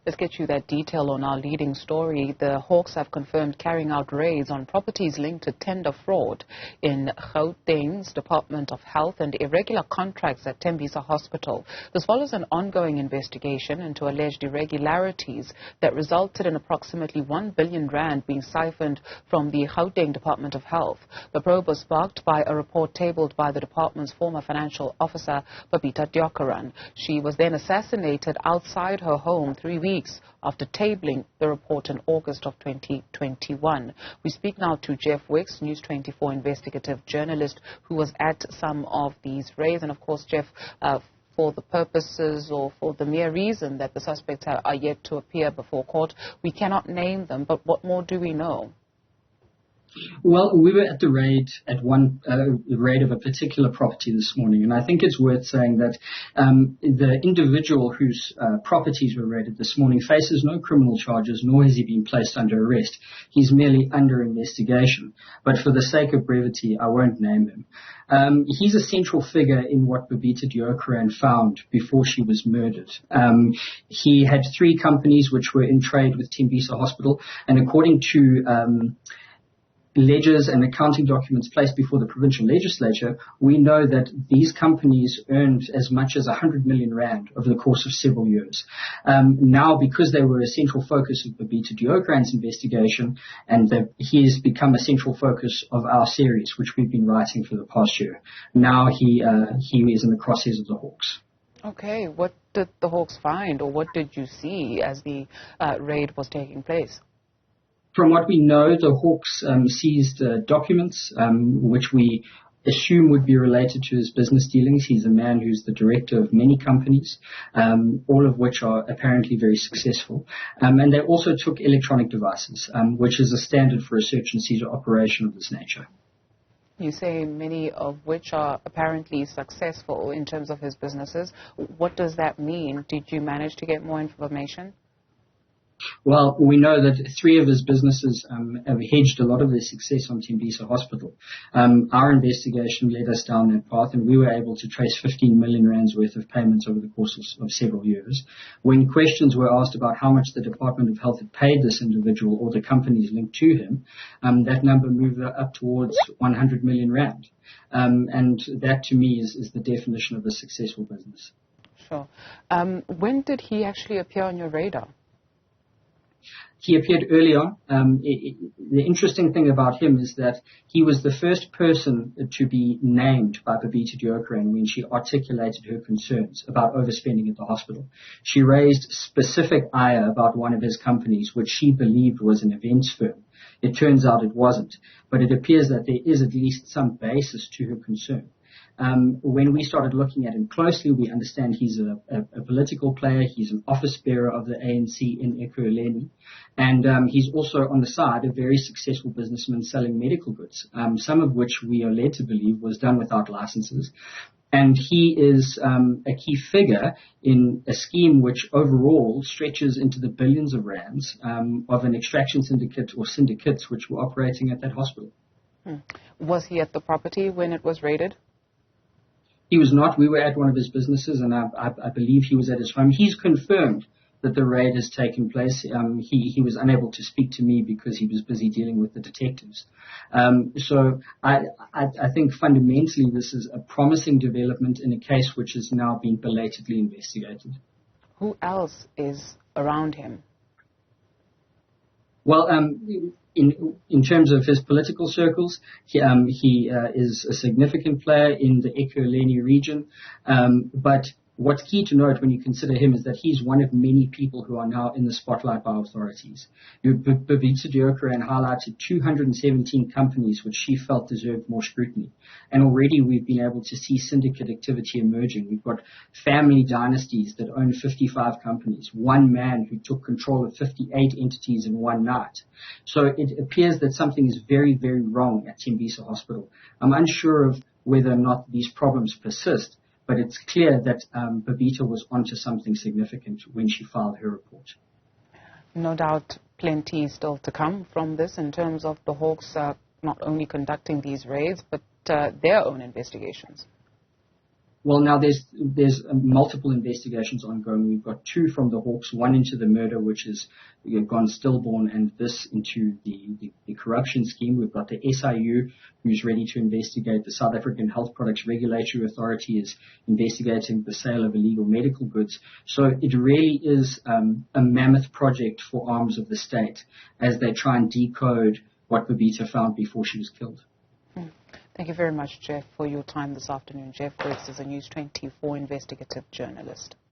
Let's get you that detail on our leading story. The Hawks have confirmed carrying out raids on properties linked to tender fraud in Gauteng's Department of Health and irregular contracts at Tembisa Hospital. This follows an ongoing investigation into alleged irregularities that resulted in approximately 1 billion rand being siphoned from the Gauteng Department of Health. The probe was sparked by a report tabled by the department's former financial officer, Tembisa. She was then assassinated outside her home 3 weeks after tabling the report in August of 2021. We speak now to Jeff Wicks, News 24 investigative journalist, who was at some of these raids. And of course, Jeff, for the purposes or for the mere reason that the suspects are yet to appear before court, we cannot name them, but what more do we know? Well, we were at the raid at the raid of a particular property this morning, and I think it's worth saying that the individual whose properties were raided this morning faces no criminal charges, nor has he been placed under arrest. He's merely under investigation. But for the sake of brevity, I won't name him. He's a central figure in what Tembisa found before she was murdered. He had 3 companies which were in trade with Tembisa Hospital, and according to ledgers and accounting documents placed before the provincial legislature, we know that these companies earned as much as 100 million rand over the course of several years. Now, because they were a central focus of Tembisa investigation, and that he has become a central focus of our series, which we've been writing for the past year, now he is in the crosshairs of the Hawks. Okay, what did the Hawks find, or what did you see as the raid was taking place? From what we know, the Hawks seized documents which we assume would be related to his business dealings. He's a man who's the director of many companies, all of which are apparently very successful. And they also took electronic devices, which is a standard for a search and seizure operation of this nature. You say many of which are apparently successful in terms of his businesses. What does that mean? Did you manage to get more information? Well, we know that 3 of his businesses have hedged a lot of their success on Tembisa Hospital. Our investigation led us down that path, and we were able to trace 15 million rands worth of payments over the course of several years. When questions were asked about how much the Department of Health had paid this individual or the companies linked to him, that number moved up towards 100 million rand. And that, to me, is the definition of a successful business. Sure. When did he actually appear on your radar? He appeared early on. The interesting thing about him is that he was the first person to be named by Tembisa when she articulated her concerns about overspending at the hospital. She raised specific ire about one of his companies, which she believed was an events firm. It turns out it wasn't, but it appears that there is at least some basis to her concern. When we started looking at him closely, we understand he's a political player. He's an office bearer of the ANC in Ekurhuleni. And he's also, on the side, a very successful businessman selling medical goods, some of which we are led to believe was done without licenses. And he is a key figure in a scheme which overall stretches into the billions of rands of an extraction syndicate or syndicates which were operating at that hospital. Was he at the property when it was raided? He was not. We were at one of his businesses, and I believe he was at his home. He's confirmed that the raid has taken place. He was unable to speak to me because he was busy dealing with the detectives. So I think fundamentally this is a promising development in a case which has now been belatedly investigated. Who else is around him? Well, in terms of his political circles, he is a significant player in the Ekurhuleni region, but what's key to note when you consider him is that he's one of many people who are now in the spotlight by authorities. Tembisa highlighted 217 companies which she felt deserved more scrutiny. And already we've been able to see syndicate activity emerging. We've got family dynasties that own 55 companies. One man who took control of 58 entities in one night. So it appears that something is very, very wrong at Tembisa Hospital. I'm unsure of whether or not these problems persist, but it's clear that Tembisa was onto something significant when she filed her report. No doubt plenty still to come from this in terms of the Hawks not only conducting these raids, but their own investigations. Well, now there's multiple investigations ongoing. We've got 2 from the Hawks, 1 into the murder, which has gone stillborn, and this into the corruption scheme. We've got the SIU, who's ready to investigate. The South African Health Products Regulatory Authority is investigating the sale of illegal medical goods. So it really is a mammoth project for arms of the state as they try and decode what Thembisa found before she was killed. Thank you very much, Jeff, for your time this afternoon. Jeff Wicks is a News 24 investigative journalist.